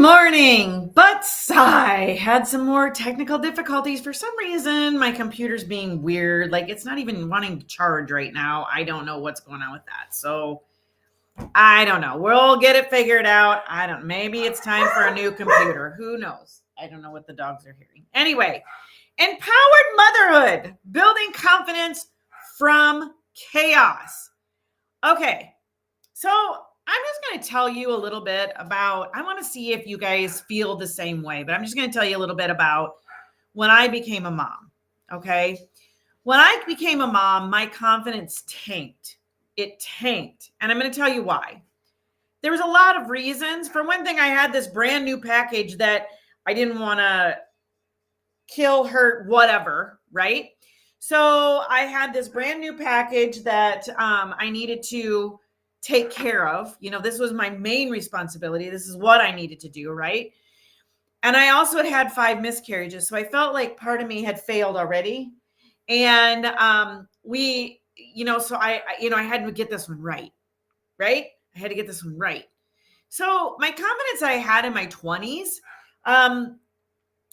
Morning, but I had some more technical difficulties. For some reason, my computer's being weird. Like it's not even wanting to charge right now. I don't know what's going on with that. So I don't know. We'll get it figured out. Maybe it's time for a new computer. Who knows? I don't know what the dogs are hearing. Anyway, empowered motherhood, building confidence from chaos. Okay. So I'm just going to tell you a little bit about, I want to see if you guys feel the same way, but I'm just going to tell you a little bit about when I became a mom. Okay. When I became a mom, my confidence tanked. It tanked. And I'm going to tell you why. There was a lot of reasons. For one thing, I had this brand new package that I didn't want to kill, hurt, whatever. Right. So I had this brand new package that I needed to take care of. This was my main responsibility. This is what I needed to do, right? And I also had 5 miscarriages. So I felt like part of me had failed already. And so I had to get this one right? I had to get this one right. So my confidence I had in my 20s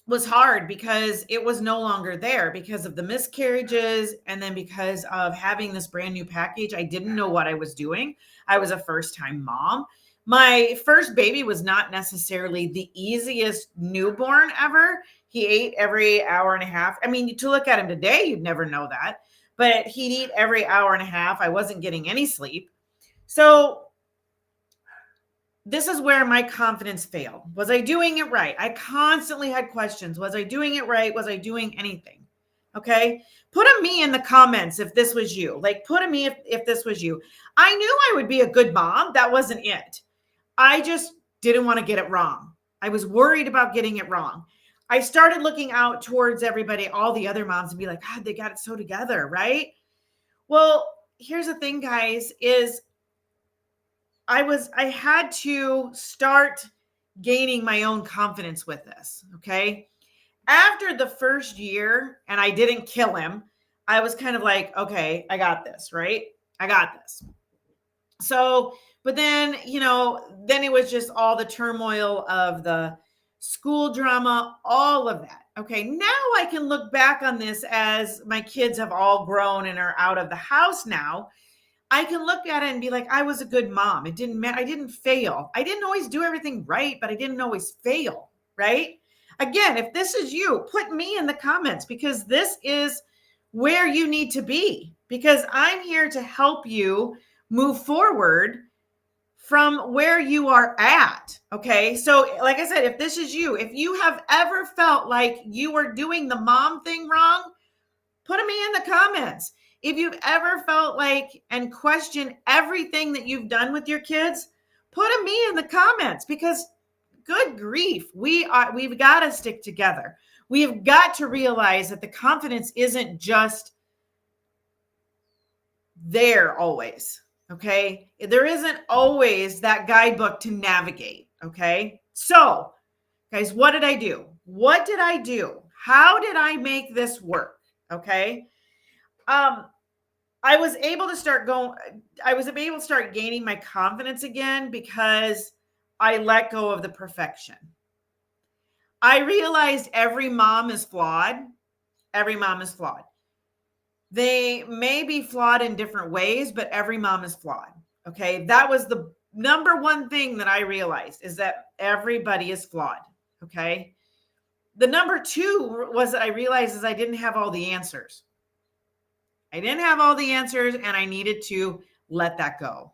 was hard because it was no longer there because of the miscarriages. And then because of having this brand new package, I didn't know what I was doing. I was a first-time mom. My first baby was not necessarily the easiest newborn ever. He ate every hour and a half. I mean, to look at him today, you'd never know that, but he'd eat every hour and a half. I wasn't getting any sleep. So this is where my confidence failed. Was I doing it right? I constantly had questions. Was I doing it right? Was I doing anything? Okay. Put a me in the comments if this was you. Like put a me if this was you. I knew I would be a good mom. That wasn't it. I just didn't want to get it wrong. I was worried about getting it wrong. I started looking out towards everybody, all the other moms, and be like, God, they got it so together, right? Well, here's the thing, guys, is I had to start gaining my own confidence with this. Okay. After the first year, and I didn't kill him, I was kind of like, okay, I got this, right? I got this. So, but then, then it was just all the turmoil of the school drama, all of that. Okay. Now I can look back on this as my kids have all grown and are out of the house now. I can look at it and be like, I was a good mom. It didn't matter. I didn't fail. I didn't always do everything right, but I didn't always fail, right? Again, if this is you, put me in the comments because this is where you need to be because I'm here to help you move forward from where you are at. Okay. So like I said, if this is you, if you have ever felt like you were doing the mom thing wrong, put me in the comments. If you've ever felt like and questioned everything that you've done with your kids, put a me in the comments because good grief, we've got to stick together. We've got to realize that the confidence isn't just there always. Okay. There isn't always that guidebook to navigate. Okay. So guys, what did I do? What did I do? How did I make this work? Okay. I was able to start gaining my confidence again because I let go of the perfection. I realized every mom is flawed. Every mom is flawed. They may be flawed in different ways, but every mom is flawed. Okay. That was the number one thing that I realized is that everybody is flawed. Okay. The number 2 was that I realized is I didn't have all the answers. I didn't have all the answers and I needed to let that go.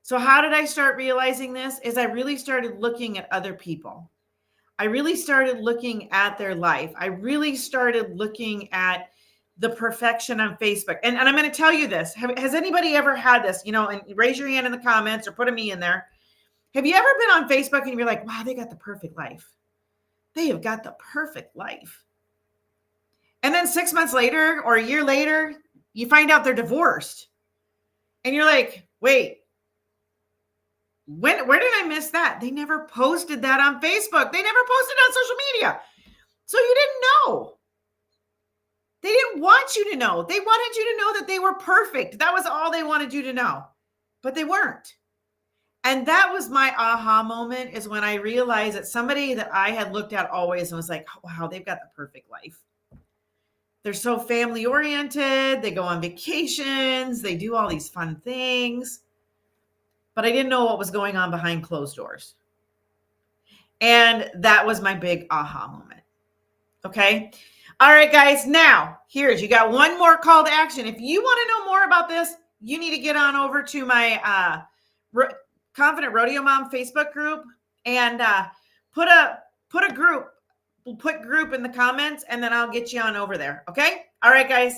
So how did I start realizing this? Is I really started looking at other people. I really started looking at their life. I really started looking at the perfection on Facebook. And I'm going to tell you this. Has anybody ever had this, and raise your hand in the comments or put a me in there. Have you ever been on Facebook and you're like, wow, they got the perfect life. They have got the perfect life. And then 6 months later or a year later, you find out they're divorced. And you're like, wait, where did I miss that? They never posted that on Facebook. They never posted it on social media. So you didn't know. They didn't want you to know. They wanted you to know that they were perfect. That was all they wanted you to know. But they weren't. And that was my aha moment, is when I realized that somebody that I had looked at always and was like, oh, wow, they've got the perfect life. They're so family oriented. They go on vacations. They do all these fun things. But I didn't know what was going on behind closed doors. And that was my big aha moment. Okay. All right, guys. Now, you got one more call to action. If you want to know more about this, you need to get on over to my Confident Rodeo Mom Facebook group and put group in the comments, and then I'll get you on over there. Okay. All right, guys.